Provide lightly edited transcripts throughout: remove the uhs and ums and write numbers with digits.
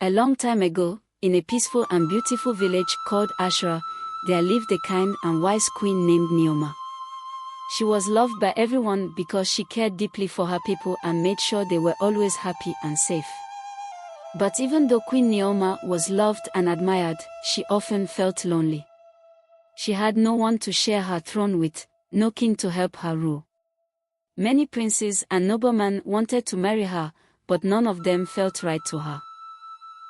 A long time ago, in a peaceful and beautiful village called Ashura, there lived a kind and wise queen named Neoma. She was loved by everyone because she cared deeply for her people and made sure they were always happy and safe. But even though Queen Neoma was loved and admired, she often felt lonely. She had no one to share her throne with, no king to help her rule. Many princes and noblemen wanted to marry her, but none of them felt right to her.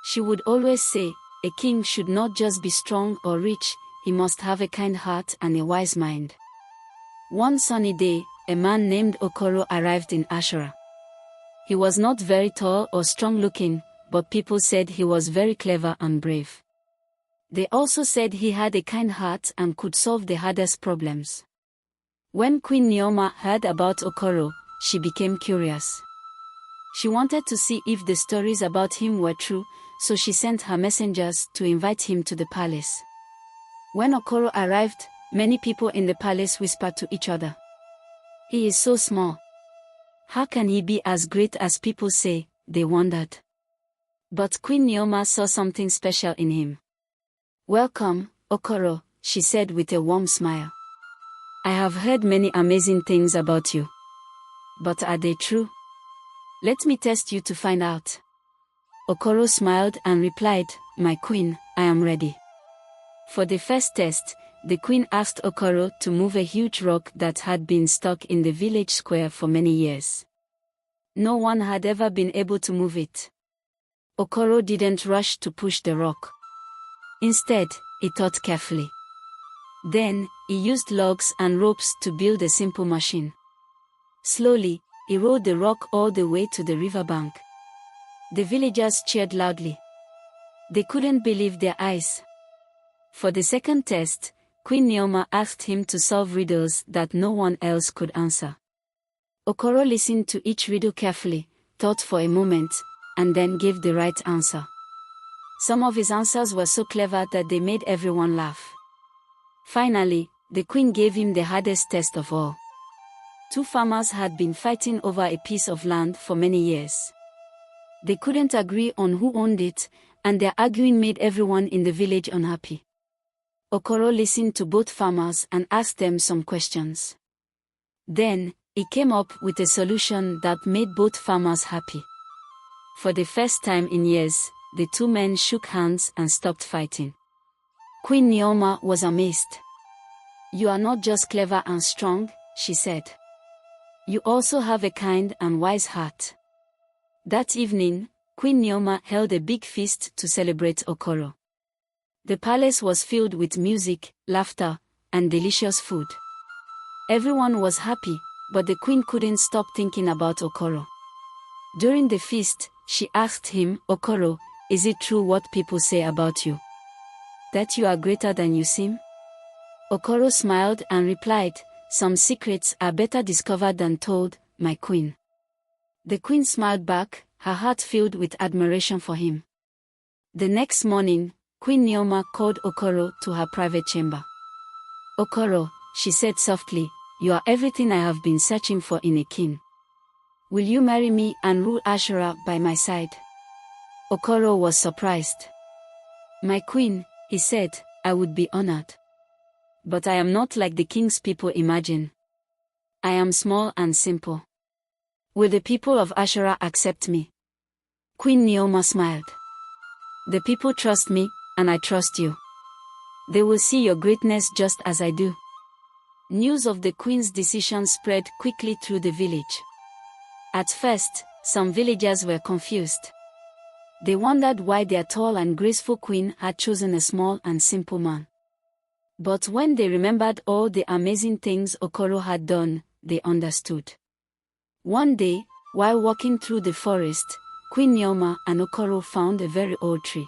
She would always say, a king should not just be strong or rich, he must have a kind heart and a wise mind. One sunny day, a man named Okoro arrived in Ashura. He was not very tall or strong-looking, but people said he was very clever and brave. They also said he had a kind heart and could solve the hardest problems. When Queen Neoma heard about Okoro, she became curious. She wanted to see if the stories about him were true, so she sent her messengers to invite him to the palace. When Okoro arrived, many people in the palace whispered to each other, "He is so small. How can he be as great as people say?" they wondered. But Queen Neoma saw something special in him. "Welcome, Okoro," she said with a warm smile. "I have heard many amazing things about you. But are they true? Let me test you to find out." Okoro smiled and replied, "My queen, I am ready." For the first test, the queen asked Okoro to move a huge rock that had been stuck in the village square for many years. No one had ever been able to move it. Okoro didn't rush to push the rock. Instead, he thought carefully. Then, he used logs and ropes to build a simple machine. Slowly, he rolled the rock all the way to the riverbank. The villagers cheered loudly. They couldn't believe their eyes. For the second test, Queen Neoma asked him to solve riddles that no one else could answer. Okoro listened to each riddle carefully, thought for a moment, and then gave the right answer. Some of his answers were so clever that they made everyone laugh. Finally, the queen gave him the hardest test of all. Two farmers had been fighting over a piece of land for many years. They couldn't agree on who owned it, and their arguing made everyone in the village unhappy. Okoro listened to both farmers and asked them some questions. Then, he came up with a solution that made both farmers happy. For the first time in years, the two men shook hands and stopped fighting. Queen Neoma was amazed. "You are not just clever and strong," she said. "You also have a kind and wise heart." That evening, Queen Neoma held a big feast to celebrate Okoro. The palace was filled with music, laughter, and delicious food. Everyone was happy, but the queen couldn't stop thinking about Okoro. During the feast, she asked him, "Okoro, is it true what people say about you? That you are greater than you seem?" Okoro smiled and replied, "Some secrets are better discovered than told, my queen." The queen smiled back, her heart filled with admiration for him. The next morning, Queen Neoma called Okoro to her private chamber. "Okoro," she said softly, "you are everything I have been searching for in a king. Will you marry me and rule Ashura by my side?" Okoro was surprised. "My queen," he said, "I would be honored. But I am not like the kings people imagine. I am small and simple. Will the people of Ashura accept me?" Queen Neoma smiled. "The people trust me, and I trust you. They will see your greatness just as I do." News of the queen's decision spread quickly through the village. At first, some villagers were confused. They wondered why their tall and graceful queen had chosen a small and simple man. But when they remembered all the amazing things Okoro had done, they understood. One day, while walking through the forest, Queen Neoma and Okoro found a very old tree.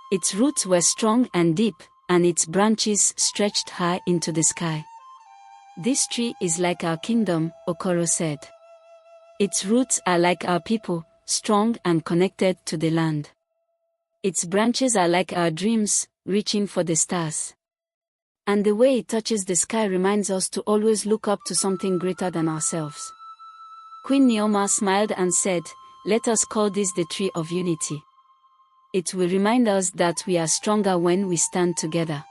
Its roots were strong and deep, and its branches stretched high into the sky. "This tree is like our kingdom," Okoro said. "Its roots are like our people, strong and connected to the land. Its branches are like our dreams, reaching for the stars. And the way it touches the sky reminds us to always look up to something greater than ourselves." Queen Neoma smiled and said, "Let us call this the Tree of Unity." it will remind us that we are stronger when we stand together.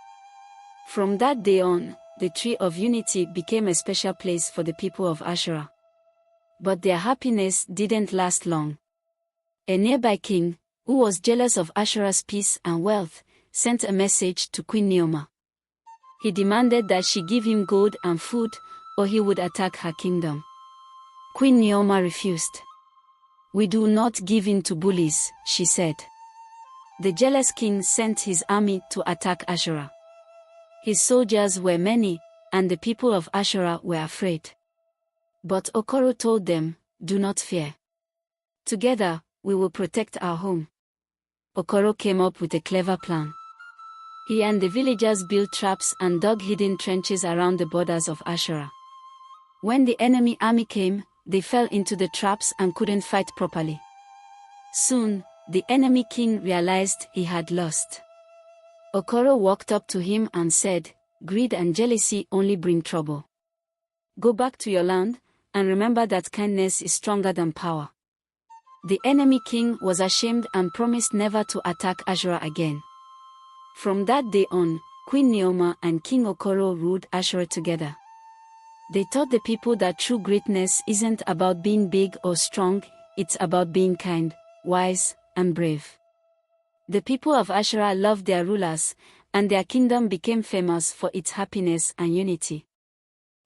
From that day on, the Tree of Unity became a special place for the people of Ashura. But their happiness didn't last long. A nearby king, who was jealous of Ashura's peace and wealth, sent a message to Queen Neoma. He demanded that she give him gold and food, or he would attack her kingdom. Queen Neoma refused. "We do not give in to bullies," she said. The jealous king sent his army to attack Ashura. His soldiers were many, and the people of Ashura were afraid. But Okoro told them, "Do not fear. Together, we will protect our home." Okoro came up with a clever plan. He and the villagers built traps and dug hidden trenches around the borders of Ashura. When the enemy army came, they fell into the traps and couldn't fight properly. Soon, the enemy king realized he had lost. Okoro walked up to him and said, "Greed and jealousy only bring trouble. Go back to your land, and remember that kindness is stronger than power." The enemy king was ashamed and promised never to attack Ashura again. From that day on, Queen Neoma and King Okoro ruled Ashura together. They taught the people that true greatness isn't about being big or strong, it's about being kind, wise, and brave. The people of Ashura loved their rulers, and their kingdom became famous for its happiness and unity.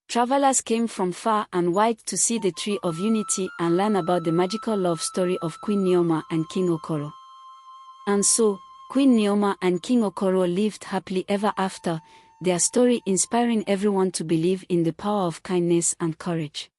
Travelers came from far and wide to see the Tree of Unity and learn about the magical love story of Queen Neoma and King Okoro. And so, Queen Neoma and King Okoro lived happily ever after, their story inspiring everyone to believe in the power of kindness and courage.